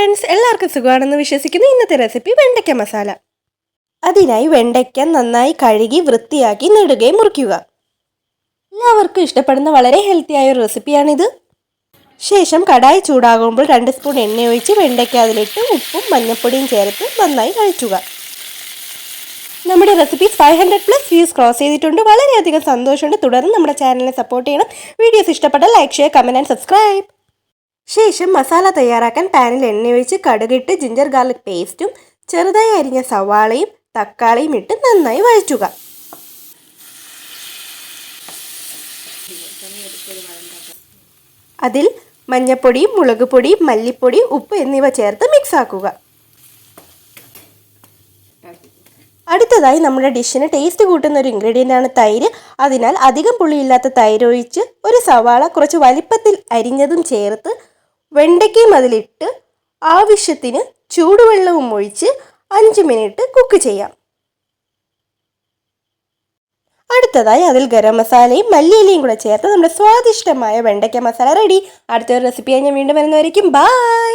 Friends, എല്ലാവർക്കും സുഖമാണെന്ന് വിശ്വസിക്കുന്നു. ഇന്നത്തെ റെസിപ്പി വെണ്ടയ്ക്ക മസാല. അതിനായി വെണ്ടയ്ക്ക നന്നായി കഴുകി വൃത്തിയാക്കി നെടുകയും മുറിക്കുക. എല്ലാവർക്കും ഇഷ്ടപ്പെടുന്ന വളരെ ഹെൽത്തിയായ ഒരു റെസിപ്പിയാണിത്. ശേഷം കടായി ചൂടാകുമ്പോൾ 2 സ്പൂൺ എണ്ണ ഒഴിച്ച് വെണ്ടയ്ക്ക അതിലിട്ട് ഉപ്പും മഞ്ഞൾപ്പൊടിയും ചേർത്ത് നന്നായി കഴിക്കുക. നമ്മുടെ റെസിപ്പീസ് 500+ വ്യൂസ് ക്രോസ് ചെയ്തിട്ടുണ്ട്. വളരെയധികം സന്തോഷമുണ്ട്. തുടർന്ന് നമ്മുടെ ചാനലിനെ സപ്പോർട്ട് ചെയ്യണം. വീഡിയോസ് ഇഷ്ടപ്പെട്ടാൽ like, share, comment and subscribe. ശേഷം മസാല തയ്യാറാക്കാൻ പാനിൽ എണ്ണയൊഴിച്ച് കടുകിട്ട് ജിഞ്ചർ ഗാർലിക് പേസ്റ്റും ചെറുതായി അരിഞ്ഞ സവാളയും തക്കാളിയും ഇട്ട് നന്നായി വഴറ്റുക. അതിൽ മഞ്ഞൾപ്പൊടി, മുളക് പൊടി, മല്ലിപ്പൊടി, ഉപ്പ് എന്നിവ ചേർത്ത് മിക്സ് ആക്കുക. അടുത്തതായി നമ്മുടെ ഡിഷിന് ടേസ്റ്റ് കൂട്ടുന്ന ഒരു ഇൻഗ്രീഡിയൻ്റാണ് തൈര്. അതിനാൽ അധികം പുളിയില്ലാത്ത തൈര് ഒഴിച്ച് ഒരു സവാള കുറച്ച് വലിപ്പത്തിൽ അരിഞ്ഞതും ചേർത്ത് വെണ്ടയ്ക്കയും അതിലിട്ട് ആവശ്യത്തിന് ചൂടുവെള്ളവും ഒഴിച്ച് 5 മിനിറ്റ് കുക്ക് ചെയ്യാം. അടുത്തതായി അതിൽ ഗരം മസാലയും മല്ലിയിലയും കൂടെ ചേർത്ത് നമ്മുടെ സ്വാദിഷ്ടമായ വെണ്ടയ്ക്ക മസാല റെഡി. അടുത്തൊരു റെസിപ്പിയായി ഞാൻ വീണ്ടും വരുന്നവരേക്കും ബൈ.